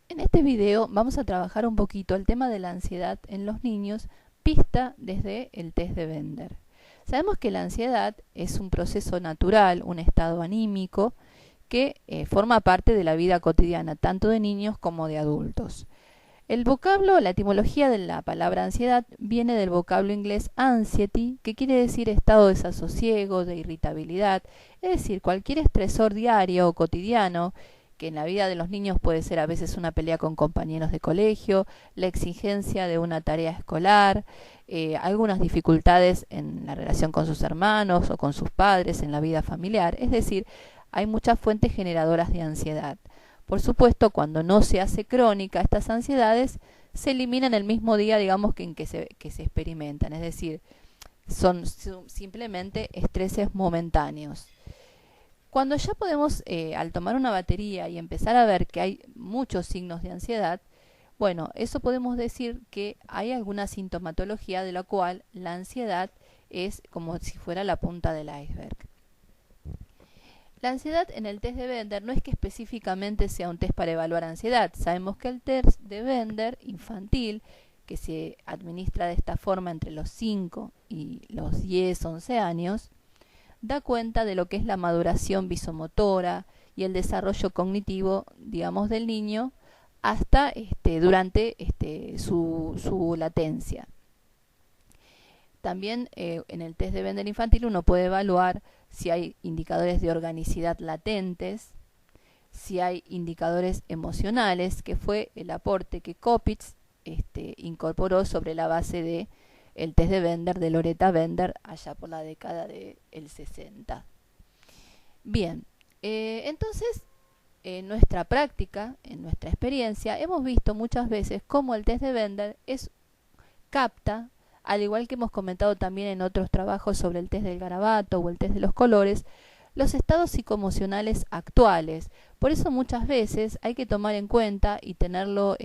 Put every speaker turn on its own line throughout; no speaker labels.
En este video vamos a trabajar un poquito el tema de la ansiedad en los niños, vista desde el test de Bender. Sabemos que la ansiedad es un proceso natural, un estado anímico que forma parte de la vida cotidiana, tanto de niños como de adultos. El vocablo, la etimología de la palabra ansiedad viene del vocablo inglés anxiety, que quiere decir estado de desasosiego, de irritabilidad, es decir, cualquier estresor diario o cotidiano que en la vida de los niños puede ser a veces una pelea con compañeros de colegio, la exigencia de una tarea escolar, algunas dificultades en la relación con sus hermanos o con sus padres en la vida familiar. Es decir, hay muchas fuentes generadoras de ansiedad. Por supuesto, cuando no se hace crónica, estas ansiedades se eliminan el mismo día, digamos, que se experimentan. Es decir, son simplemente estreses momentáneos. Cuando ya podemos, al tomar una batería y empezar a ver que hay muchos signos de ansiedad, bueno, eso podemos decir que hay alguna sintomatología de la cual la ansiedad es como si fuera la punta del iceberg. La ansiedad en el test de Bender no es que específicamente sea un test para evaluar ansiedad. Sabemos que el test de Bender infantil, que se administra de esta forma entre los 5 y los 10, 11 años, da cuenta de lo que es la maduración visomotora y el desarrollo cognitivo, digamos, del niño hasta durante su latencia. También en el test de Bender infantil uno puede evaluar si hay indicadores de organicidad latentes, si hay indicadores emocionales, que fue el aporte que Kopitz incorporó sobre la base de el test de Bender de Loretta Bender allá por la década del 60. Bien, entonces en nuestra práctica, en nuestra experiencia, hemos visto muchas veces cómo el test de Bender capta, al igual que hemos comentado también en otros trabajos sobre el test del garabato o el test de los colores, los estados psicoemocionales actuales. Por eso muchas veces hay que tomar en cuenta y tenerlo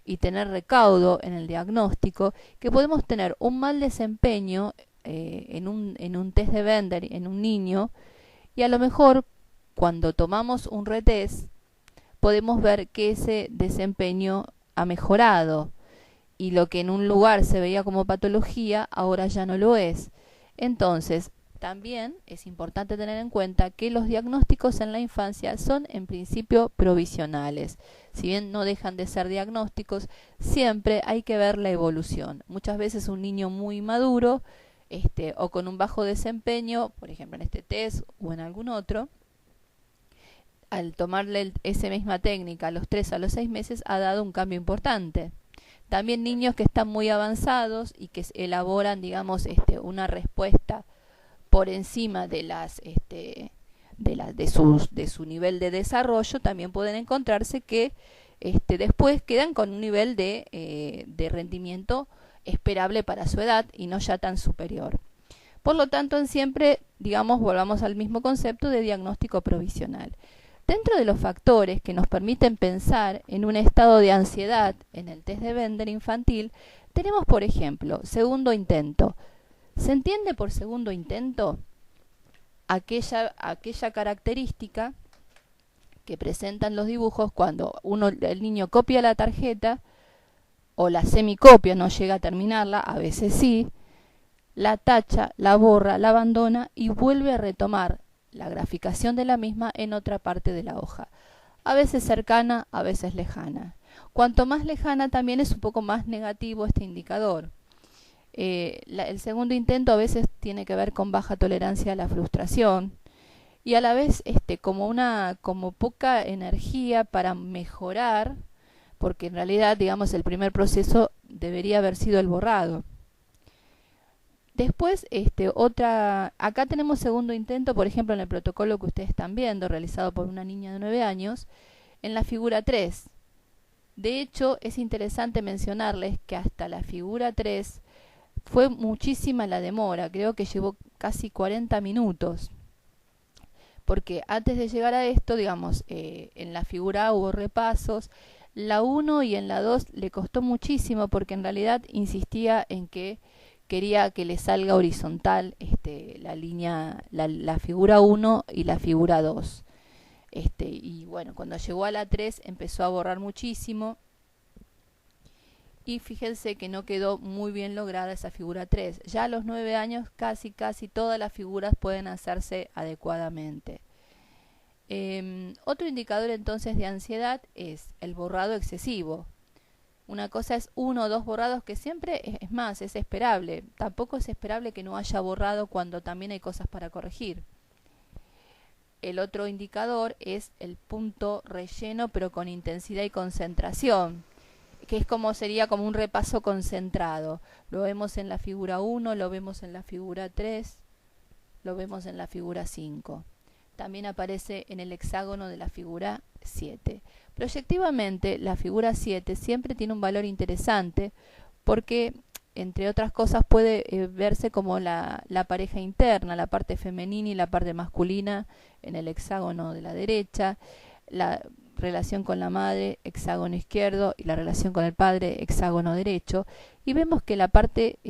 y tener recaudo en el diagnóstico, que podemos tener un mal desempeño en un test de Bender en un niño, y a lo mejor cuando tomamos un retest podemos ver que ese desempeño ha mejorado y lo que en un lugar se veía como patología ahora ya no lo es. Entonces, también es importante tener en cuenta que los diagnósticos en la infancia son en principio provisionales. Si bien no dejan de ser diagnósticos, siempre hay que ver la evolución. Muchas veces un niño muy maduro o con un bajo desempeño, por ejemplo en este test o en algún otro, al tomarle esa misma técnica a los 3 a los 6 meses ha dado un cambio importante. También niños que están muy avanzados y que elaboran, digamos, una respuesta por encima de su nivel de desarrollo, también pueden encontrarse que después quedan con un nivel de rendimiento esperable para su edad y no ya tan superior. Por lo tanto, siempre, digamos, volvamos al mismo concepto de diagnóstico provisional. Dentro de los factores que nos permiten pensar en un estado de ansiedad en el test de Bender infantil, tenemos, por ejemplo, segundo intento. ¿Se entiende por segundo intento? Aquella característica que presentan los dibujos cuando el niño copia la tarjeta o la semicopia, no llega a terminarla, a veces sí, la tacha, la borra, la abandona y vuelve a retomar la graficación de la misma en otra parte de la hoja, a veces cercana, a veces lejana. Cuanto más lejana también es un poco más negativo este indicador. El segundo intento a veces tiene que ver con baja tolerancia a la frustración y a la vez como poca energía para mejorar, porque en realidad, digamos, el primer proceso debería haber sido el borrado. Después, acá tenemos segundo intento, por ejemplo, en el protocolo que ustedes están viendo, realizado por una niña de 9 años, en la figura 3. De hecho, es interesante mencionarles que hasta la figura 3 fue muchísima la demora, creo que llevó casi 40 minutos. Porque antes de llegar a esto, digamos, en la figura A hubo repasos, la 1 y en la 2 le costó muchísimo porque en realidad insistía en que quería que le salga horizontal la figura 1 y la figura 2. Y bueno, cuando llegó a la 3 empezó a borrar muchísimo. Y fíjense que no quedó muy bien lograda esa figura 3. Ya a los 9 años casi todas las figuras pueden hacerse adecuadamente. Otro indicador entonces de ansiedad es el borrado excesivo. Una cosa es 1 o 2 borrados, que siempre es más, es esperable. Tampoco es esperable que no haya borrado cuando también hay cosas para corregir. El otro indicador es el punto relleno, pero con intensidad y concentración, que es como sería como un repaso concentrado. Lo vemos en la figura 1, lo vemos en la figura 3, lo vemos en la figura 5. También aparece en el hexágono de la figura 7. Proyectivamente, la figura 7 siempre tiene un valor interesante porque, entre otras cosas, puede verse como la pareja interna, la parte femenina y la parte masculina en el hexágono de la derecha, la relación con la madre, hexágono izquierdo, y la relación con el padre, hexágono derecho. Y vemos que la parte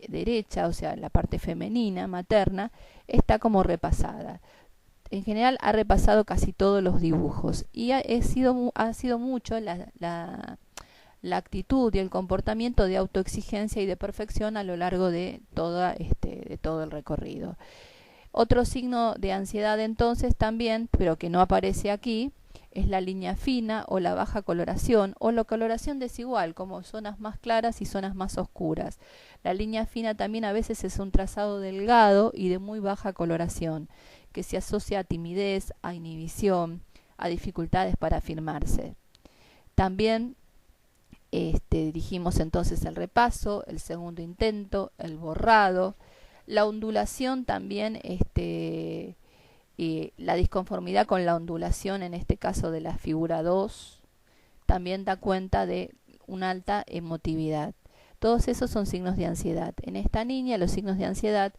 derecha, o sea, la parte femenina, materna, está como repasada. En general ha repasado casi todos los dibujos y ha sido mucho la actitud y el comportamiento de autoexigencia y de perfección a lo largo de todo el recorrido. Otro signo de ansiedad entonces también, pero que no aparece aquí, es la línea fina o la baja coloración o la coloración desigual, como zonas más claras y zonas más oscuras. La línea fina también a veces es un trazado delgado y de muy baja coloración, que se asocia a timidez, a inhibición, a dificultades para afirmarse. También dijimos entonces el repaso, el segundo intento, el borrado, la ondulación también, la disconformidad con la ondulación, en este caso de la figura 2, también da cuenta de una alta emotividad. Todos esos son signos de ansiedad. En esta niña los signos de ansiedad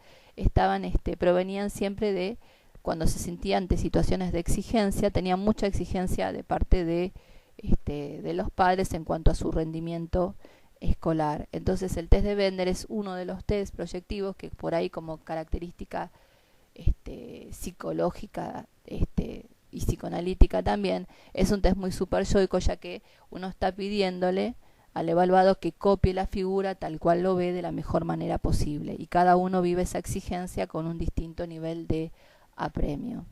provenían siempre de cuando se sentía ante situaciones de exigencia, tenía mucha exigencia de parte de los padres en cuanto a su rendimiento escolar. Entonces el test de Bender es uno de los test proyectivos que por ahí, como característica psicológica y psicoanalítica también, es un test muy superyoico, ya que uno está pidiéndole al evaluado que copie la figura tal cual lo ve de la mejor manera posible, y cada uno vive esa exigencia con un distinto nivel de apremio.